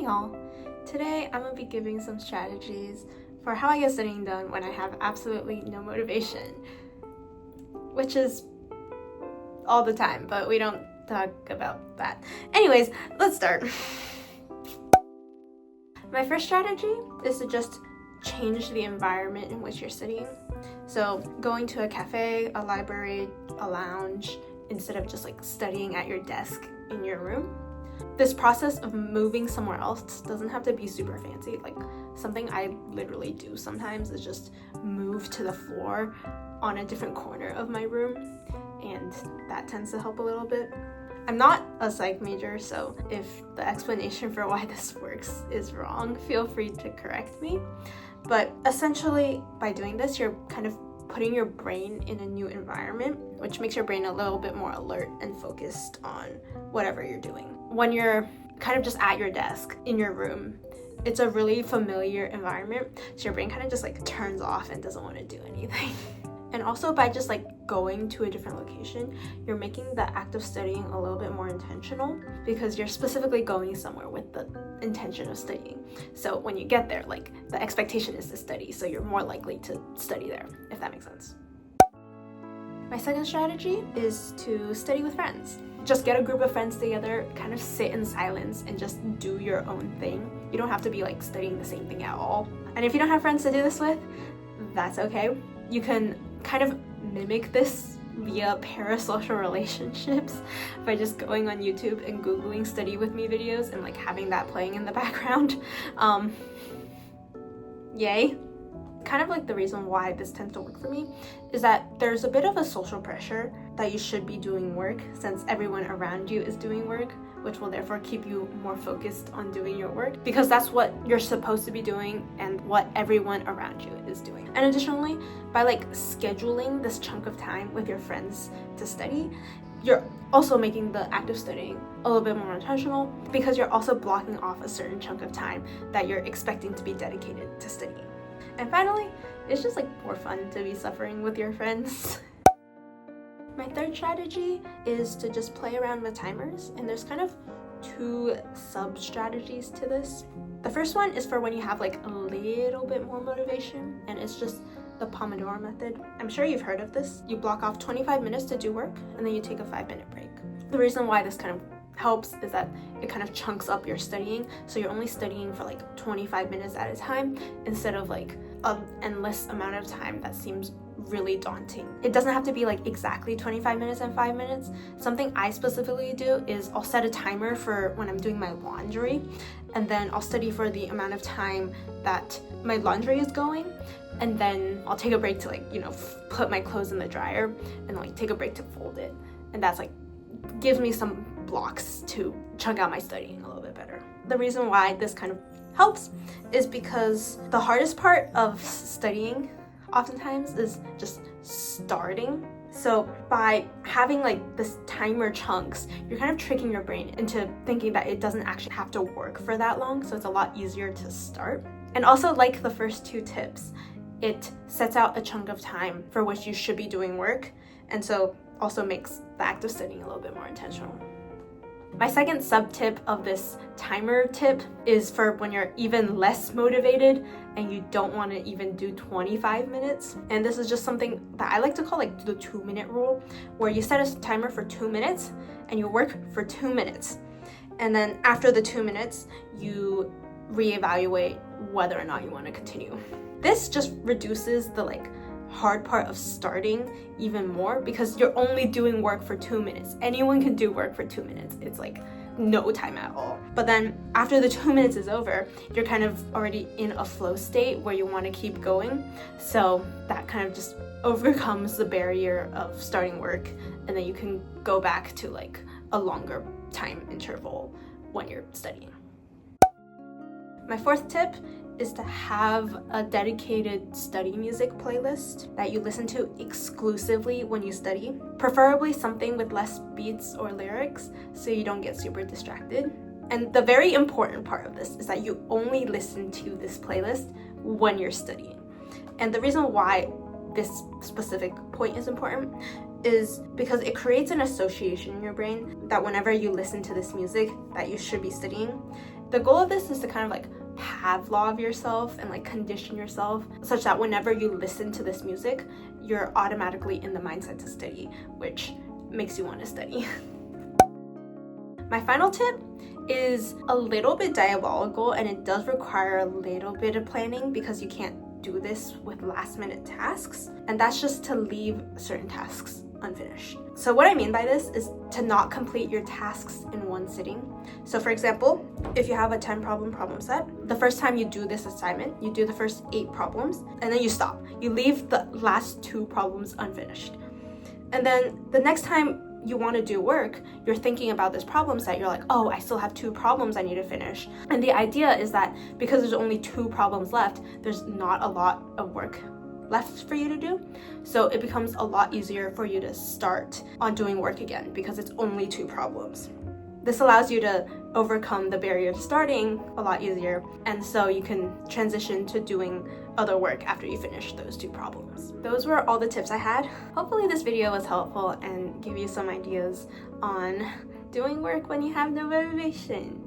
Hey y'all! Today I'm going to be giving some strategies for how I get studying done when I have absolutely no motivation, which is all the time, but we don't talk about that. Anyways, let's start. My first strategy is to just change the environment in which you're studying. So going to a cafe, a library, a lounge, instead of just like studying at your desk in your room. This process of moving somewhere else doesn't have to be super fancy. Like something I literally do sometimes is just move to the floor on a different corner of my room, and that tends to help a little bit. I'm not a psych major, so if the explanation for why this works is wrong, feel free to correct me. But essentially, by doing this, you're kind of putting your brain in a new environment, which makes your brain a little bit more alert and focused on whatever you're doing. When you're kind of just at your desk in your room, it's a really familiar environment, so your brain kind of just like turns off and doesn't want to do anything. And also by just like going to a different location, you're making the act of studying a little bit more intentional because you're specifically going somewhere with the intention of studying. So when you get there, like the expectation is to study, so you're more likely to study there, if that makes sense. My second strategy is to study with friends. Just get a group of friends together, kind of sit in silence and just do your own thing. You don't have to be like studying the same thing at all. And if you don't have friends to do this with, that's okay. You can kind of mimic this via parasocial relationships by just going on YouTube and Googling study with me videos and like having that playing in the background. Yay. Kind of like the reason why this tends to work for me is that there's a bit of a social pressure that you should be doing work since everyone around you is doing work, which will therefore keep you more focused on doing your work because that's what you're supposed to be doing and what everyone around you is doing. And additionally, by like scheduling this chunk of time with your friends to study, you're also making the act of studying a little bit more intentional because you're also blocking off a certain chunk of time that you're expecting to be dedicated to studying. And finally, it's just like more fun to be suffering with your friends. My third strategy is to just play around with timers, and there's kind of two sub-strategies to this. The first one is for when you have like a little bit more motivation, and it's just the Pomodoro method. I'm sure you've heard of this. You block off 25 minutes to do work, and then you take a 5-minute break. The reason why this kind of helps is that it kind of chunks up your studying, so you're only studying for like 25 minutes at a time instead of like an endless amount of time that seems really daunting. It doesn't have to be like exactly 25 minutes and 5 minutes. Something I specifically do is I'll set a timer for when I'm doing my laundry, and then I'll study for the amount of time that my laundry is going, and then I'll take a break to like, put my clothes in the dryer and like take a break to fold it. And that's like gives me some blocks to chunk out my studying a little bit better. The reason why this kind of helps is because the hardest part of studying oftentimes is just starting. So by having like this timer chunks, you're kind of tricking your brain into thinking that it doesn't actually have to work for that long, so it's a lot easier to start. And also, like the first two tips, it sets out a chunk of time for which you should be doing work, and so also makes the act of studying a little bit more intentional. My second sub-tip of this timer tip is for when you're even less motivated and you don't want to even do 25 minutes. And this is just something that I like to call like the 2-minute rule, where you set a timer for 2 minutes and you work for 2 minutes. And then after the 2 minutes, you reevaluate whether or not you want to continue. This just reduces the hard part of starting even more because you're only doing work for 2 minutes. Anyone can do work for 2 minutes. It's like no time at all. But then after the 2 minutes is over, you're kind of already in a flow state where you want to keep going. So that kind of just overcomes the barrier of starting work, and then you can go back to like a longer time interval when you're studying. My fourth tip is to have a dedicated study music playlist that you listen to exclusively when you study, preferably something with less beats or lyrics so you don't get super distracted. And the very important part of this is that you only listen to this playlist when you're studying. And the reason why this specific point is important is because it creates an association in your brain that whenever you listen to this music that you should be studying, The goal of this is to kind of like Pavlov yourself and like condition yourself such that whenever you listen to this music, you're automatically in the mindset to study, which makes you want to study. My final tip is a little bit diabolical, and it does require a little bit of planning because you can't do this with last minute tasks, and that's just to leave certain tasks unfinished. So what I mean by this is to not complete your tasks in one sitting. So for example, if you have a 10 problem set, the first time you do this assignment, you do the first 8 problems and then you stop. You leave the last 2 problems unfinished. And then the next time you want to do work, you're thinking about this problem set, you're like, oh, I still have 2 problems I need to finish. And the idea is that because there's only 2 problems left, there's not a lot of work left for you to do. So it becomes a lot easier for you to start on doing work again because it's only 2 problems. This allows you to overcome the barrier to starting a lot easier, and so you can transition to doing other work after you finish those 2 problems. Those were all the tips I had. Hopefully this video was helpful and give you some ideas on doing work when you have no motivation.